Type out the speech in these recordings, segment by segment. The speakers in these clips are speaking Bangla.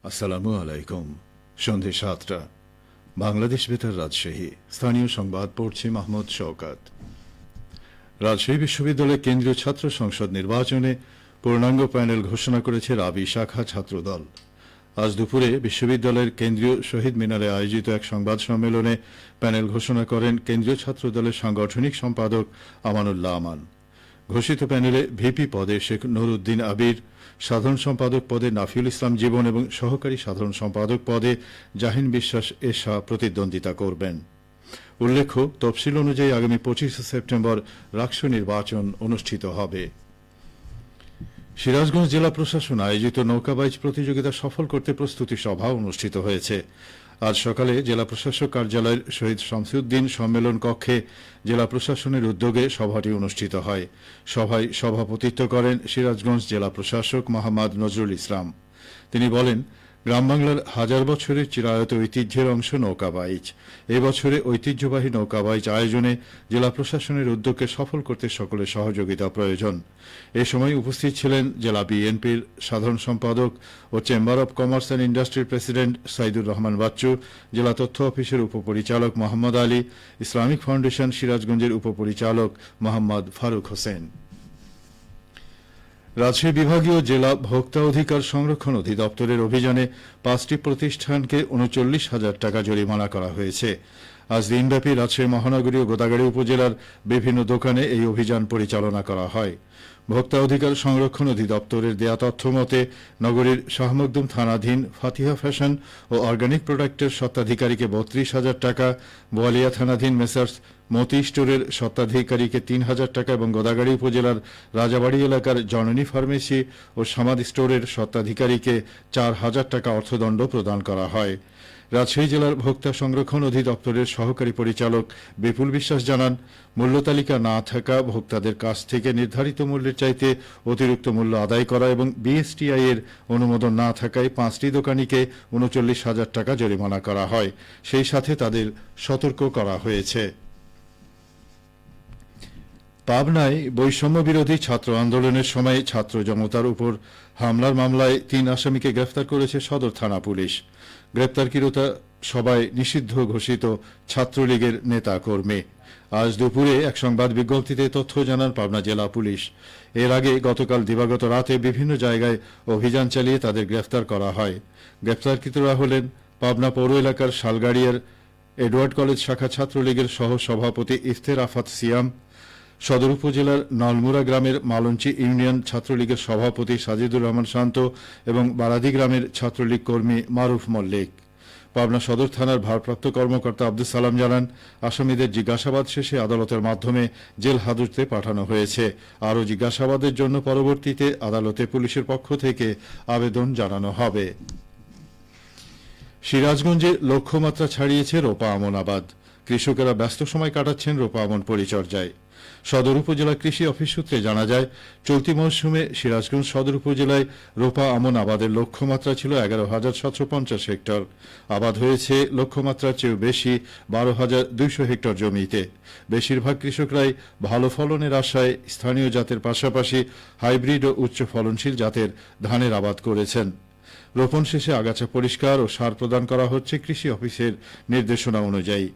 আসসালামু আলাইকুম। সন্ধে ৭টা, বাংলাদেশ বেতার রাজশাহী। স্থানীয় সংবাদ পড়ছি মাহমুদ শওকাত। রাজশাহী বিশ্ববিদ্যালয়ের কেন্দ্রীয় ছাত্র সংসদ নির্বাচনে পূর্ণাঙ্গ প্যানেল ঘোষণা করেছে রাবি শাখা ছাত্রদল। আজ দুপুরে বিশ্ববিদ্যালয়ের কেন্দ্রীয় শহীদ মিনারে আয়োজিত এক সংবাদ সম্মেলনে প্যানেল ঘোষণা করেন কেন্দ্রীয় ছাত্রদলের সাংগঠনিক সম্পাদক আমানুল্লাহ আমান। ঘোষিত প্যানেলে ভিপি পদে শেখ নুরউদ্দিন আবির, সাধারণ সম্পাদক পদে নাফিউল ইসলাম জীবন এবং সহকারী সাধারণ সম্পাদক পদে জাহিন বিশ্বাস এশা প্রতিদ্বন্দ্বিতা করবেন। উল্লেখ্য, তফসিল অনুযায়ী আগামী 25 সেপ্টেম্বর রাকসু নির্বাচন অনুষ্ঠিত হবে। সিরাজগঞ্জ জেলা প্রশাসন আয়োজিত নৌকাবাইজ প্রতিযোগিতা সফল করতে প্রস্তুতি সভা অনুষ্ঠিত হয়েছে। আজ সকালে জেলা প্রশাসক কার্যালয়ের শহীদ শামসুদ্দিন সম্মেলন কক্ষে জেলা প্রশাসনের উদ্যোগে সভাটি অনুষ্ঠিত হয়। সভায় সভাপতিত্ব করেন সিরাজগঞ্জ জেলা প্রশাসক মোহাম্মদ নজরুল ইসলাম। তিনি বলেন, গ্রাম বাংলার হাজার বছরের চিরায়ত ঐতিহ্যের অংশ নৌকাবাইজ। এবছরে ঐতিহ্যবাহী নৌকাবাইজ আয়োজনে জেলা প্রশাসনের উদ্যোগকে সফল করতে সকলের সহযোগিতা প্রয়োজন। এ সময় উপস্থিত ছিলেন জেলা বিএনপির সাধারণ সম্পাদক ও চেম্বার অব কমার্স অ্যান্ড ইন্ডাস্ট্রির প্রেসিডেন্ট সাইদুর রহমান বাচ্চু, জেলা তথ্য অফিসের উপপরিচালক মোহাম্মদ আলী, ইসলামিক ফাউন্ডেশন সিরাজগঞ্জের উপপরিচালক মোহাম্মদ ফারুক হোসেন। রাজশাহী বিভাগীয় জেলা ভোক্তা অধিকার সংরক্ষণ অধিদপ্তরের অভিযানে 5টি প্রতিষ্ঠানকে 39,000 টাকা জরিমানা করা হয়েছে। আজ দিনব্যাপী রাজশাহী মহানগরী ও গোদাগাড়ী উপজেলার বিভিন্ন দোকানে এই অভিযান পরিচালনা করা হয়। ভোক্তা অধিকার সংরক্ষণ অধিদপ্তরের দেয়া তথ্য মতে নগরীর শাহ মখদুম থানাধীন ফাতিহা ফ্যাশন ও অর্গানিক প্রোডাক্টের স্বত্বাধিকারীকে 32,000 টাকা, বোয়ালিয়া থানাধীন মেসার্স মতি স্টোরের স্বত্বাধিকারীকে 3,000 টাকা এবং গোদাগাড়ী উপজেলার রাজাবাড়ী এলাকার জননী ফার্মেসি ও সামাদ স্টোরের স্বত্বাধিকারীকে 4,000 টাকা অর্থদণ্ড প্রদান করা হয়। রাজশাহী জেলার ভোক্তা সংরক্ষণ অধিদপ্তরের সহকারী পরিচালক বিপুল বিশ্বাস জানান, মূল্য তালিকা না থাকা ভোক্তাদের কাছ থেকে নির্ধারিত মূল্যের চাইতে অতিরিক্ত মূল্য আদায় করা এবং বিএসটিআই এর অনুমোদন না থাকায় 5টি দোকানিকে 39,000 টাকা জরিমানা করা হয়। সেই সাথে তাদের সতর্ক করা হয়েছে। পাবনায় বৈষম্য বিরোধী ছাত্র আন্দোলনের সময় ছাত্র জনতার উপর হামলার মামলায় 3 আসামিকে গ্রেফতার করেছে সদর থানা পুলিশ। গ্রেপ্তারকৃতরা সবাই নিষিদ্ধ ঘোষিত ছাত্রলীগের নেতা কর্মী। আজ দুপুরে এক সংবাদ বিজ্ঞপ্তিতে তথ্য জানান পাবনা জেলা পুলিশ। এর আগে গতকাল দিবাগত রাতে বিভিন্ন জায়গায় অভিযান চালিয়ে তাদের গ্রেফতার করা হয়। গ্রেপ্তারকৃতরা হলেন পাবনা পৌর এলাকার শালগাড়িয়ার এডওয়ার্ড কলেজ শাখা ছাত্রলীগের সহ সভাপতি ইফতের আফাত সিয়াম, সদর উপজেলার নলমুরা গ্রামের মালঞ্চি ইউনিয়ন ছাত্রলীগের সভাপতি সাজিদুর রহমান শান্ত এবং বারাদি গ্রামের ছাত্রলীগ কর্মী মারুফ মল্লিক। পাবনা সদর থানার ভারপ্রাপ্ত কর্মকর্তা আব্দুল সালাম জানান, আসামিদের জিজ্ঞাসাবাদ শেষে আদালতের মাধ্যমে জেল হাজতে পাঠানো হয়েছে। আরও জিজ্ঞাসাবাদের জন্য পরবর্তীতে আদালতে পুলিশের পক্ষ থেকে আবেদন জানানো হবে। সিরাজগঞ্জে লক্ষ্যমাত্রা ছাড়িয়েছে রোপা আমন আবাদ। কৃষকেরা ব্যস্ত সময় কাটাচ্ছেন রোপা আমন পরিচর্যায়। সদর উপজেলা কৃষি অফিস সূত্রে জানা যায়, চলতি মৌসুমে সিরাজগঞ্জ সদর উপজেলায় রোপা আমন আবাদের লক্ষ্যমাত্রা ছিল 11,750 হেক্টর। আবাদ হয়েছে লক্ষ্যমাত্রার চেয়েও বেশি 12,200 হেক্টর জমিতে। বেশিরভাগ কৃষকরাই ভালো ফলনের আশায় স্থানীয় জাতের পাশাপাশি হাইব্রিড ও উচ্চ ফলনশীল জাতের ধানের আবাদ করেছেন। রোপণ শেষে আগাছা পরিষ্কার ও সার প্রদান করা হচ্ছে কৃষি অফিসের নির্দেশনা অনুযায়ী।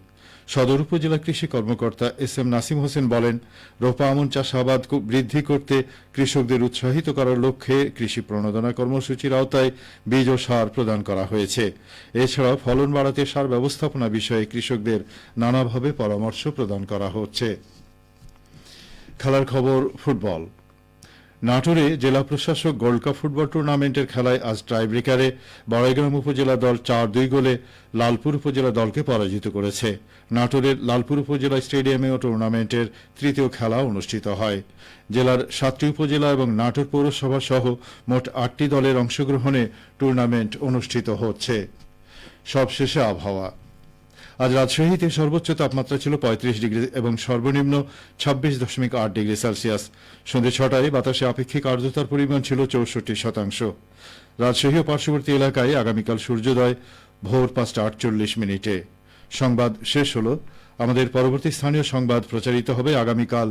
সদর উপজেলা কৃষি কর্মকর্তা এস.এম. নাসিম হোসেন বলেন, রোপা আমন চাষাবাদ বৃদ্ধি করতে কৃষকদের উৎসাহিত করার লক্ষ্যে কৃষি প্রণোদনা কর্মসূচির আওতায় বীজ ও সার প্রদান করা হয়েছে। এছাড়া ফলন বাড়াতে সার ব্যবস্থাপনা বিষয়ে কৃষকদের নানাভাবে পরামর্শ প্রদান করা হচ্ছে। খেলার খবর, ফুটবল। নাটোরে জেলা প্রশাসক গোল্ড কাপ ফুটবল টুর্নামেন্টের খেলায় আজ টাইব্রেকারে বড়াইগ্রাম উপজেলা দল 4-2 গোলে লালপুর উপজেলা দলকে পরাজিত করেছে। নাটোরের লালপুর উপজেলা স্টেডিয়ামেও টুর্নামেন্টের তৃতীয় খেলা অনুষ্ঠিত হয়। জেলার 7টি উপজেলা এবং নাটোর পৌরসভা সহ মোট 8টি দলের অংশগ্রহণে টুর্নামেন্ট অনুষ্ঠিত হচ্ছে। সবশেষে আবহাওয়া। আজ রাজশাহীতে সর্বোচ্চ তাপমাত্রা ছিল 35 ডিগ্রি এবং সর্বনিম্ন 26.8 ডিগ্রি সেলসিয়াস। সন্ধ্যে 6টায় বাতাসে আপেক্ষিক আর্দ্রতার পরিমাণ ছিল 64%। রাজশাহী ও পার্শ্ববর্তী এলাকায় আগামীকাল সূর্যোদয় ভোর 5:48। সংবাদ শেষ হল। আমাদের পরবর্তী স্থানীয় সংবাদ প্রচারিত হবে আগামীকাল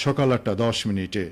সকাল 8:10।